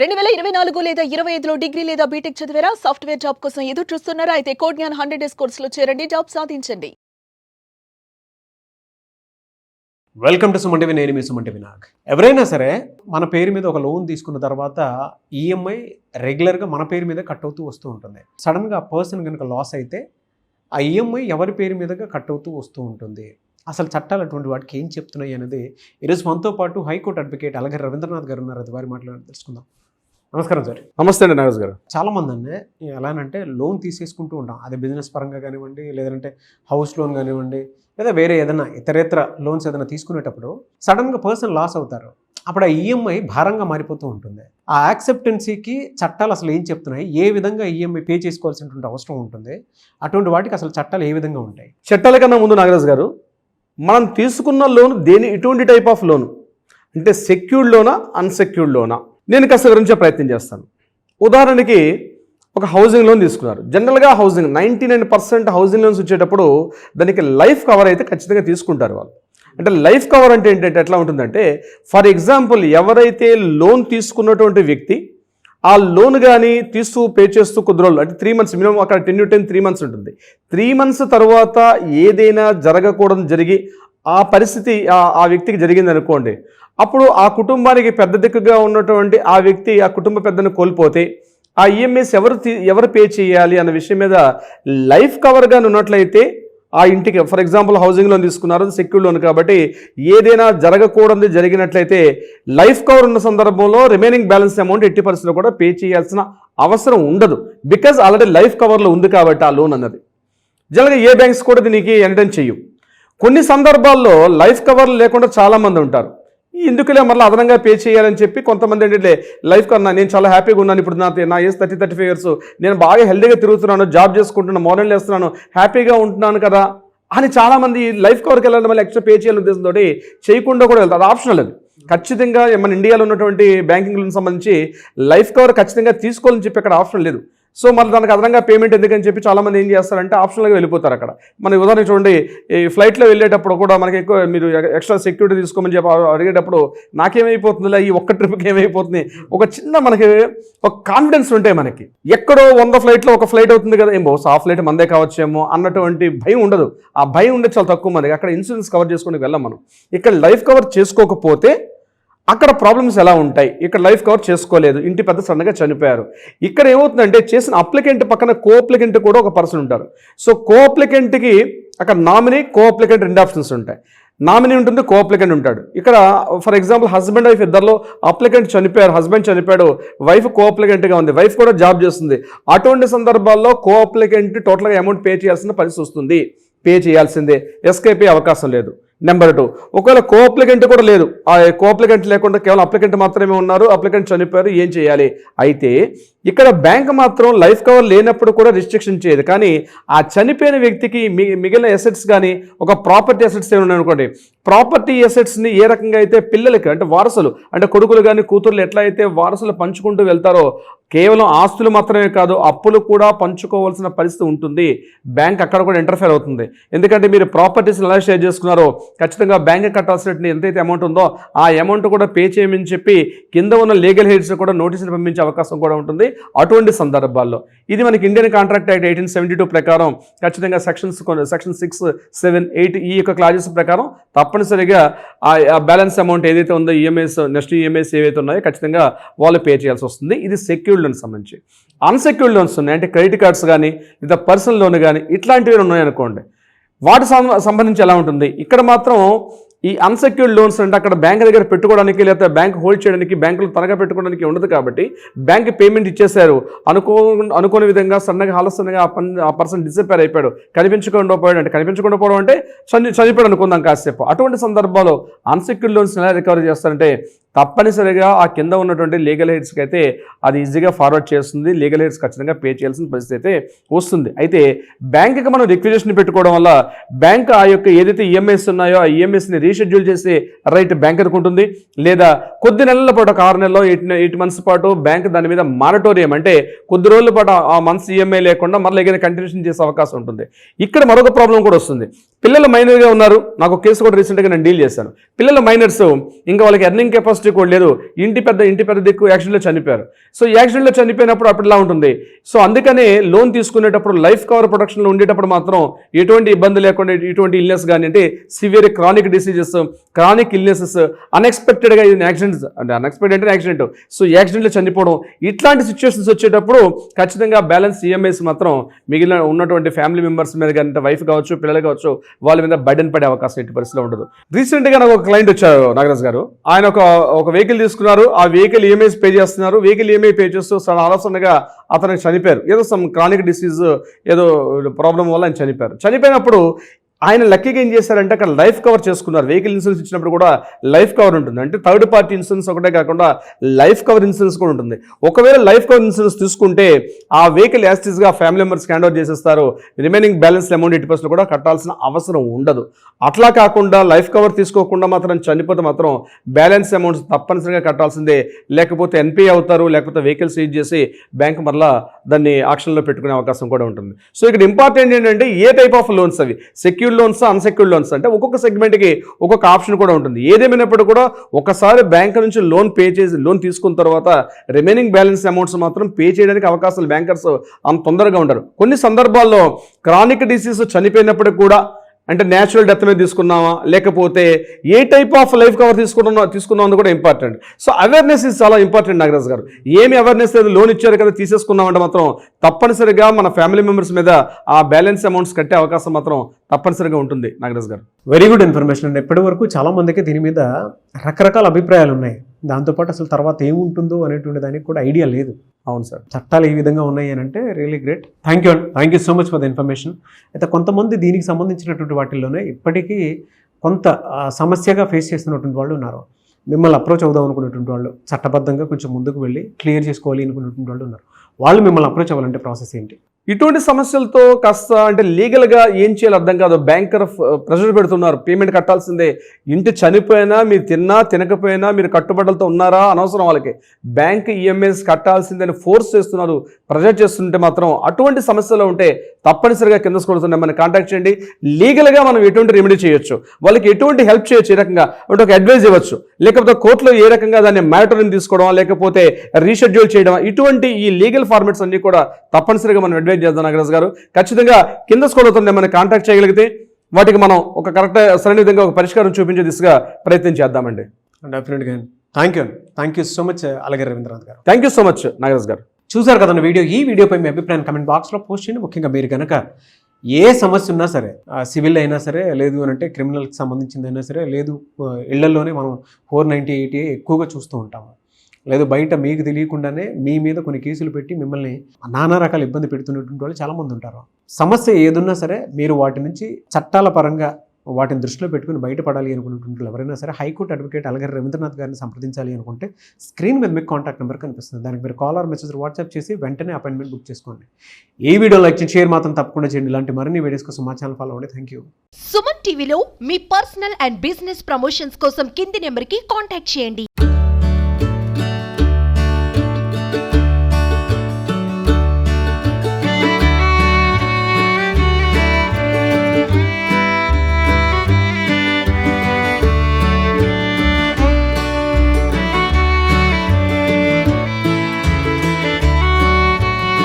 2024 లేదా 25లో డిగ్రీ లేదా బీటెక్ చదివారా? సాఫ్ట్వేర్ జాబ్ కోసం ఎదురు చూస్తున్నారా? అయితే కోడ్ జ్ఞాన్ 100 డేస్ కోర్సులో చేరండి, జాబ్ సాధించండి. Welcome to Suman TV. నేను మీ సుమన్ టీవీ నాగ్. ఎవరైనా సరే మన పేరు మీద ఒక లోన్ తీసుకున్న తర్వాత ఈఎంఐ రెగ్యులర్గా మన పేరు మీద కట్ అవుతూ వస్తూ ఉంటుంది. సడన్గా ఆ పర్సన్ కనుక లాస్ అయితే ఆ ఈఎంఐ ఎవరి పేరు మీదగా కట్ అవుతూ వస్తూ ఉంటుంది. అసలు చట్టాలు అటువంటి వాటికి ఏం చెప్తున్నాయి అనేది ఈరోజు మనతో పాటు హైకోర్టు అడ్వకేట్ అలాగే రవీంద్రనాథ్ గారు ఉన్నారు. అది వారి మాట్లాడి తెలుసుకుందాం. నమస్కారం సార్. నమస్తే అండి నాగరాజ్ గారు. చాలామంది అండి ఎలానంటే లోన్ తీసేసుకుంటూ ఉంటాం. అది బిజినెస్ పరంగా కానివ్వండి, లేదంటే హౌస్ లోన్ కానివ్వండి, లేదా వేరే ఏదైనా ఇతరేతర లోన్స్ ఏదైనా తీసుకునేటప్పుడు సడన్గా పర్సన్ లాస్ అవుతారు. అప్పుడు ఆ ఈఎంఐ భారంగా మారిపోతూ ఉంటుంది. ఆ యాక్సెప్టెన్సీకి చట్టాలు అసలు ఏం చెప్తున్నాయి, ఏ విధంగా ఈఎంఐ పే చేసుకోవాల్సినటువంటి అవసరం ఉంటుంది, అటువంటి వాటికి అసలు చట్టాలు ఏ విధంగా ఉంటాయి? చట్టాల కన్నా ముందు నాగరాజ్ గారు, మనం తీసుకున్న లోన్ ఎటువంటి టైప్ ఆఫ్ లోన్ అంటే సెక్యూర్డ్ లోనా అన్సెక్యూర్డ్ లోనా, నేను కాస్త వివరించే ప్రయత్నం చేస్తాను. ఉదాహరణకి ఒక హౌసింగ్ లోన్ తీసుకున్నారు. జనరల్గా 99% హౌసింగ్ లోన్స్ వచ్చేటప్పుడు దానికి లైఫ్ కవర్ అయితే ఖచ్చితంగా తీసుకుంటారు వాళ్ళు. అంటే లైఫ్ కవర్ అంటే ఏంటంటే ఎట్లా ఉంటుందంటే, ఫర్ ఎగ్జాంపుల్ ఎవరైతే లోన్ తీసుకున్నటువంటి వ్యక్తి ఆ లోన్ కానీ పే చేస్తూ కొద్ది రోజులు అంటే 3 months మినిమం, అక్కడ 10 3 months ఉంటుంది. 3 months తర్వాత ఏదైనా జరగకూడదు జరిగి ఆ పరిస్థితి ఆ వ్యక్తికి జరిగింది అనుకోండి, అప్పుడు ఆ కుటుంబానికి పెద్ద దిక్కుగా ఉన్నటువంటి ఆ వ్యక్తి ఆ కుటుంబ పెద్దను కోల్పోతే ఆ ఈఎంఐస్ ఎవరు పే చేయాలి అన్న విషయం మీద లైఫ్ కవర్గా ఉన్నట్లయితే ఆ ఇంటికి, ఫర్ ఎగ్జాంపుల్ హౌసింగ్ లోన్ తీసుకున్నారు, సెక్యూర్ లోన్ కాబట్టి ఏదైనా జరగకూడదు జరిగినట్లయితే లైఫ్ కవర్ ఉన్న సందర్భంలో రిమైనింగ్ బ్యాలెన్స్ అమౌంట్ ఎట్టి పరిస్థితుల్లో కూడా పే చేయాల్సిన అవసరం ఉండదు. బికాజ్ ఆల్రెడీ లైఫ్ కవర్లో ఉంది కాబట్టి ఆ లోన్ అన్నది. జనరల్గా ఏ బ్యాంక్స్ కూడా దీనికి ఎంటర్టైన్ చేయవు. కొన్ని సందర్భాల్లో లైఫ్ కవర్ లేకుండా చాలామంది ఉంటారు. ఎందుకులే మళ్ళీ అదనంగా పే చేయాలని చెప్పి కొంతమంది ఏంటంటే లైఫ్ కన్నా నేను చాలా హ్యాపీగా ఉన్నాను, ఇప్పుడు నా ఏజ్ 35 years, నేను బాగా హెల్దీగా తిరుగుతున్నాను, జాబ్ చేసుకుంటున్నాను, మార్నింగ్ వేస్తున్నాను, హ్యాపీగా ఉంటున్నాను కదా అని చాలామంది లైఫ్ కవర్కి వెళ్ళడం వల్ల ఎక్స్ట్రా పే చేయాలని ఉద్దేశంతో చేయకుండా కూడా వెళ్తారు. అది ఆప్షనల్. అది ఖచ్చితంగా మన ఇండియాలో ఉన్నటువంటి బ్యాంకింగ్ లోన్ సంబంధించి లైఫ్ కవర్ ఖచ్చితంగా తీసుకోవాలని చెప్పి అక్కడ ఆప్షన్ లేదు. సో మరి దానికి అదనంగా పేమెంట్ ఎందుకని చెప్పి చాలామంది ఏం చేస్తారంటే ఆప్షనల్గా వెళ్ళిపోతారు. అక్కడ మన ఉదాహరణ చూడండి, ఈ ఫ్లైట్లో వెళ్ళేటప్పుడు కూడా మనకి ఎక్కువ మీరు ఎక్స్ట్రా సెక్యూరిటీ తీసుకోమని చెప్పి అడిగేటప్పుడు నాకేమైపోతుందిలే ఈ ఒక్క ట్రిప్కి ఏమైపోతుంది, ఒక చిన్న మనకి ఒక కాన్ఫిడెన్స్ ఉంటే మనకి ఎక్కడో 100 ఫ్లైట్లో ఒక ఫ్లైట్ అవుతుంది కదా, ఏం బహుశా ఆ ఫ్లైట్ మందే కావచ్చేమో అన్నటువంటి భయం ఉండదు. ఆ భయం ఉండేది చాలా తక్కువ మందికి. అక్కడ ఇన్సూరెన్స్ కవర్ చేసుకుని వెళ్ళాం మనం. ఇక్కడ లైఫ్ కవర్ చేసుకోకపోతే అక్కడ ప్రాబ్లమ్స్ ఎలా ఉంటాయి? ఇక్కడ లైఫ్ కవర్ చేసుకోలేదు, ఇంటి పెద్ద సడన్గా చనిపోయారు. ఇక్కడ ఏమవుతుందంటే చేసిన అప్లికెంట్ పక్కన కో అప్లికెంట్ కూడా ఒక పర్సన్ ఉంటారు. సో కో అప్లికెంట్కి అక్కడ నామినీ, కో అప్లికెంట్ 2 ఆప్షన్స్ ఉంటాయి. నామినీ ఉంటుంది, కో అప్లికెంట్ ఉంటాడు. ఇక్కడ ఫర్ ఎగ్జాంపుల్ హస్బెండ్ వైఫ్ ఇద్దరిలో అప్లికెంట్ చనిపోయారు, హస్బెండ్ చనిపోయాడు, వైఫ్ కో అప్లికెంట్గా ఉంది, వైఫ్ కూడా జాబ్ చేస్తుంది. అటువంటి సందర్భాల్లో కో అప్లికెంట్ టోటల్గా అమౌంట్ పే చేయాల్సిన పరిస్థితి వస్తుంది. పే చేయాల్సిందే, ఎస్కేప్ అయ్యే అవకాశం లేదు. నెంబర్ 2, ఒకవేళ కో అప్లికెంట్ కూడా లేదు, ఆ కో అప్లికెంట్ లేకుండా కేవలం అప్లికెంట్ మాత్రమే ఉన్నారు, అప్లికెంట్ చనిపోయారు, ఏం చేయాలి? అయితే ఇక్కడ బ్యాంక్ మాత్రం లైఫ్ కవర్ లేనప్పుడు కూడా రిస్ట్రిక్షన్ చేయదు. కానీ ఆ చనిపోయిన వ్యక్తికి మిగిలిన ఎసెట్స్ కానీ ఒక ప్రాపర్టీ ఎసెట్స్ ఏమైనా అనుకోండి, ప్రాపర్టీ ఎసెట్స్ని ఏ రకంగా అయితే పిల్లలకి అంటే వారసులు అంటే కొడుకులు కానీ కూతుర్లు ఎట్లా అయితే వారసులు పంచుకుంటూ వెళ్తారో, కేవలం ఆస్తులు మాత్రమే కాదు అప్పులు కూడా పంచుకోవాల్సిన పరిస్థితి ఉంటుంది. బ్యాంక్ అక్కడ కూడా ఇంటర్ఫేర్ అవుతుంది. ఎందుకంటే మీరు ప్రాపర్టీస్ ఎలా షేర్ చేసుకున్నారో ఖచ్చితంగా బ్యాంక్ కట్టాల్సినట్టు ఎంతైతే అమౌంట్ ఉందో ఆ అమౌంట్ కూడా పే చేయమని చెప్పి కింద ఉన్న లీగల్ హెడ్స్ కూడా నోటీసులు పంపించే అవకాశం కూడా ఉంటుంది. అటువంటి సందర్భాల్లో ఇది మనకి ఇండియన్ కాంట్రాక్ట్ యాక్ట్ 1872 ప్రకారం ఖచ్చితంగా సెక్షన్ 6, 7, 8 ఈ యొక్క క్లాజెస్ ప్రకారం తప్పనిసరిగా ఆ బ్యాలెన్స్ అమౌంట్ ఏదైతే ఉందో ఈఎంఐస్, నెక్స్ట్ ఈఎంఐస్ ఏవైతే ఉన్నాయో ఖచ్చితంగా వాళ్ళు పే చేయాల్సి వస్తుంది. ఇది సెక్యూర్డ్ లోన్ సంబంధించి. అన్సెక్యూర్డ్ లోన్స్ ఉన్నాయి అంటే క్రెడిట్ కార్డ్స్ కానీ లేదా పర్సనల్ లోన్ కానీ ఇట్లాంటివి ఉన్నాయనుకోండి, వాటి సంబంధించి ఎలా ఉంటుంది? ఇక్కడ మాత్రం ఈ అన్సెక్యూర్డ్ లోన్స్ అంటే అక్కడ బ్యాంక్ దగ్గర పెట్టుకోవడానికి లేదా బ్యాంక్ హోల్డ్ చేయడానికి, బ్యాంకులు తనగా పెట్టుకోవడానికి ఉండదు. కాబట్టి బ్యాంక్ పేమెంట్ ఇచ్చేశారు, అనుకోని విధంగా సన్నగా ఆలస్యంగా ఆ పర్సన్ డిసప్పేర్ అయిపోయాడు, కనిపించకుండా పోయాడు. అంటే కనిపించకుండా పోవడం అంటే చనిపోయాడు అనుకుందాం కాసేపు. అటువంటి సందర్భాల్లో అన్సెక్యూర్డ్ లోన్స్ ఎలా రికవరీ చేస్తారంటే తప్పనిసరిగా ఆ కింద ఉన్నటువంటి లీగల్ హెడ్స్కి అయితే అది ఈజీగా ఫార్వర్డ్ చేస్తుంది. లీగల్ హెడ్స్ ఖచ్చితంగా పే చేయాల్సిన పరిస్థితి అయితే వస్తుంది. అయితే బ్యాంకుకి మనం రిక్విజిషన్ పెట్టుకోవడం వల్ల బ్యాంక్ ఆ యొక్క ఏదైతే ఈఎంఐస్ ఉన్నాయో ఆ ఈఎంఐస్ని రీషెడ్యూల్ చేసే రైట్ బ్యాంక్ అనుకుంటుంది. లేదా కొద్ది నెలల పాటు, ఒక 6 నెలలో 8 months పాటు బ్యాంక్ దాని మీద మానిటోరియం అంటే కొద్ది రోజుల పాటు ఆ మంత్స్ ఈఎంఐ లేకుండా మళ్ళీ ఏదైనా కంటిన్యూషన్ చేసే అవకాశం ఉంటుంది. ఇక్కడ మరొక ప్రాబ్లం కూడా వస్తుంది. పిల్లలు మైనర్గా ఉన్నారు. నాకు కేసు కూడా రీసెంట్గా నేను డీల్ చేశాను. పిల్లలు మైనర్స్, ఇంకా వాళ్ళకి ఎర్నింగ్ కెపాసిటీ హిస్టరీ కూడా లేదు, ఇంటి పెద్ద దిక్కు యాక్సిడెంట్లో చనిపోయారు. సో ఈ యాక్సిడెంట్లో చనిపోయినప్పుడు అప్పుడు ఇలా ఉంటుంది. సో అందుకనే లోన్ తీసుకునేటప్పుడు లైఫ్ కవర్ ప్రొటెక్షన్లో ఉండేటప్పుడు మాత్రం ఎటువంటి ఇబ్బంది లేకుండా ఇటువంటి ఇల్నెస్ కానీ అంటే severe chronic diseases, chronic illnesses, అన్ఎక్స్పెక్టెడ్గా యాక్సిడెంట్స్ అంటే అన్ఎక్స్పెక్టెడ్ అంటే యాక్సిడెంట్, సో యాక్సిడెంట్లో చనిపోవడం, ఇట్లాంటి సిచ్యువేషన్స్ వచ్చేటప్పుడు ఖచ్చితంగా బ్యాలెన్స్ ఈఎంఐస్ మాత్రం మిగిలిన ఉన్నటువంటి ఫ్యామిలీ మెంబర్స్ మీద కానీ వైఫ్ కావచ్చు, పిల్లలు కావచ్చు, వాళ్ళ మీద బర్డెన్ పడే అవకాశం ఎట్టి పరిస్థితిలో ఉండదు. రీసెంట్గా నాకు ఒక క్లయింట్ వచ్చారు నాగరాజ్ గారు. ఆయన ఒక వెహికల్ తీసుకున్నారు, ఆ వెహికల్ ఈఎంఐస్ పే చేస్తున్నారు. వెహికల్ ఈఎంఐ పే చేస్తూ ఆలోచనగా అతనికి చనిపోయారు. ఏదో సమ్ క్రానిక్ డిసీజ్ ఏదో ప్రాబ్లం వల్ల ఆయన చనిపోయారు. చనిపోయినప్పుడు ఆయన లక్కీగా ఏం చేశారంటే అక్కడ లైఫ్ కవర్ చేసుకున్నారు. వెహికల్ ఇన్సూరెన్స్ ఇచ్చినప్పుడు కూడా లైఫ్ కవర్ ఉంటుంది. అంటే థర్డ్ పార్టీ ఇన్సూరెన్స్ ఒకటే కాకుండా లైఫ్ కవర్ ఇన్సూరెన్స్ కూడా ఉంటుంది. ఒకవేళ లైఫ్ కవర్ ఇన్సూరెన్స్ తీసుకుంటే ఆ వెహికల్ యాస్టిస్గా ఫ్యామిలీ మెంబర్స్కి హ్యాండ్ ఓవర్ చేసేస్తారు. రిమైనింగ్ బ్యాలెన్స్ అమౌంట్ 80% కూడా కట్టాల్సిన అవసరం ఉండదు. అట్లా కాకుండా లైఫ్ కవర్ తీసుకోకుండా మాత్రం చనిపోతే మాత్రం బ్యాలెన్స్ అమౌంట్స్ తప్పనిసరిగా కట్టాల్సిందే. లేకపోతే ఎన్పిఏ అవుతారు, లేకపోతే వెహికల్ సీజ్ చేసి బ్యాంక్ మరలా దాన్ని ఆక్షన్లో పెట్టుకునే అవకాశం కూడా ఉంటుంది. సో ఇక్కడ ఇంపార్టెంట్ ఏంటంటే ఏ టైప్ ఆఫ్ లోన్స్ అవి, సెక్యూర్డ్ లోన్స్, అన్సెక్యూర్డ్ లోన్స్, అంటే ఒక్కొక్క సెగ్మెంట్కి ఒక్కొక్క ఆప్షన్ కూడా ఉంటుంది. ఏదేమైనప్పుడు కూడా ఒకసారి బ్యాంక్ నుంచి లోన్ తీసుకున్న తర్వాత రిమైనింగ్ బ్యాలెన్స్ అమౌంట్స్ మాత్రం పే చేయడానికి అవకాశాలు బ్యాంకర్స్ అంత తొందరగా ఉండరు. కొన్ని సందర్భాల్లో క్రానిక్ డిసీజ్ చనిపోయినప్పటికి కూడా అంటే న్యాచురల్ డెత్ మీద తీసుకున్నామా, లేకపోతే ఏ టైప్ ఆఫ్ లైఫ్ కవర్ తీసుకున్నాం కూడా ఇంపార్టెంట్. సో అవేర్నెస్ ఇస్ చాలా ఇంపార్టెంట్ నాగరాజ్ గారు. ఏమి అవేర్నెస్ లేదు, లోన్ ఇచ్చారు కదా తీసేసుకున్నామంటే మాత్రం తప్పనిసరిగా మన ఫ్యామిలీ మెంబర్స్ మీద ఆ బ్యాలెన్స్ అమౌంట్స్ కట్టే అవకాశం మాత్రం తప్పనిసరిగా ఉంటుంది నాగరాజ్ గారు. వెరీ గుడ్ ఇన్ఫర్మేషన్ అండి. ఇప్పటి వరకు చాలా మందికి దీని మీద రకరకాల అభిప్రాయాలు ఉన్నాయి. దాంతోపాటు అసలు తర్వాత ఏముంటుందో అనేటువంటి దానికి కూడా ఐడియా లేదు. అవును సార్, చట్టాలు ఏ విధంగా ఉన్నాయి అని అంటే really great. Thank you so much for the information. అయితే కొంతమంది దీనికి సంబంధించినటువంటి వాటిల్లోనే ఇప్పటికీ కొంత సమస్యగా ఫేస్ చేస్తున్నటువంటి వాళ్ళు ఉన్నారు. మిమ్మల్ని అప్రోచ్ అవుదాం అనుకున్నటువంటి వాళ్ళు, చట్టబద్ధంగా కొంచెం ముందుకు వెళ్ళి క్లియర్ చేసుకోవాలి అనుకున్నటువంటి వాళ్ళు ఉన్నారు. వాళ్ళు మిమ్మల్ని అప్రోచ్ అవ్వాలంటే ప్రాసెస్ ఏంటి? ఇటువంటి సమస్యలతో కాస్త అంటే లీగల్గా ఏం చేయాలో అర్థం కాదు. బ్యాంకర్ ప్రెషర్ పెడుతున్నారు, పేమెంట్ కట్టాల్సిందే. ఇంటి చనిపోయినా, మీరు తిన్నా తినకపోయినా, మీరు కట్టుబడులతో ఉన్నారా అనవసరం వాళ్ళకి, బ్యాంక్ ఈఎంఐస్ కట్టాల్సిందని ఫోర్స్ చేస్తున్నారు, ప్రెషర్ చేస్తుంటే మాత్రం అటువంటి సమస్యలు ఉంటే తప్పనిసరిగా కింద స్కూల్స్ మనల్ని కాంటాక్ట్ చేయండి. లీగల్గా మనం ఎటువంటి రెమెడీ చేయొచ్చు, వాళ్ళకి ఎటువంటి హెల్ప్ చేయొచ్చు, ఏ రకంగా అంటే ఒక అడ్వైజ్ ఇవ్వచ్చు, లేకపోతే కోర్టులో ఏ రకంగా దాన్ని మ్యాటర్ని తీసుకోవడం, లేకపోతే రీషెడ్యూల్ చేయడం, ఇటువంటి ఈ లీగల్ ఫార్మాట్స్ అన్ని కూడా తప్పనిసరిగా మనం అడ్వైజ్ చేద్దాం నాగరాజ్ గారు. ఖచ్చితంగా కింద స్కూల్ అవుతుంది మనం కాంటాక్ట్ చేయగలిగితే వాటికి మనం ఒక కరెక్ట్ సరైన విధంగా ఒక పరిష్కారం చూపించే దిశగా ప్రయత్నం చేద్దామండి. డెఫినెట్గా థ్యాంక్ యూ సో మచ్ అలాగే రవీంద్రనాథ్ గారు. Thank you so much Nagaraj గారు. చూసారు కదండి వీడియో. ఈ వీడియోపై మీ అభిప్రాయం కమెంట్ బాక్స్లో పోస్ట్ చేయండి. ముఖ్యంగా మీరు కనుక ఏ సమస్య ఉన్నా సరే, సివిల్ అయినా సరే, లేదు అని అంటే క్రిమినల్కి సంబంధించిందైనా సరే, లేదు ఇళ్లలోనే మనం 498 ఎక్కువగా చూస్తూ ఉంటాము, లేదు బయట మీకు తెలియకుండానే మీ మీద కొన్ని కేసులు పెట్టి మిమ్మల్ని నానా రకాల ఇబ్బంది పెడుతున్నటువంటి వాళ్ళు చాలామంది ఉంటారు. సమస్య ఏదున్నా సరే మీరు వాటి నుంచి చట్టాల పరంగా వాటిని దృష్టిలో పెట్టుకుని బయటపడాలి అనుకున్నటువంటి ఎవరైనా సరే హైకోర్టు అడ్వకేట్ అలాగే రవీంద్రనాథ్ గారిని సంప్రదించాలి అనుకుంటే స్క్రీన్ మీద మీకు కాంటాక్ట్ నెంబర్ కనిపిస్తుంది. దానికి మీరు కాల్ ఆర్ మెసేజ్ వాట్సాప్ చేసి వెంటనే అపాయింట్మెంట్ బుక్ చేసుకోండి. ఈ వీడియో లైక్ చేసి షేర్ మాత్రం తప్పకుండా చేయండి. ఇలాంటి మరిన్ని వీడియోస్ కోసం మా ఛానల్ ఫాలో అవ్వండి. Thank you. సుమన్ టీవీలో మీ పర్సనల్ అండ్ బిజినెస్ ప్రమోషన్స్ కోసం కింది నెంబర్కి కాంటాక్ట్ చేయండి.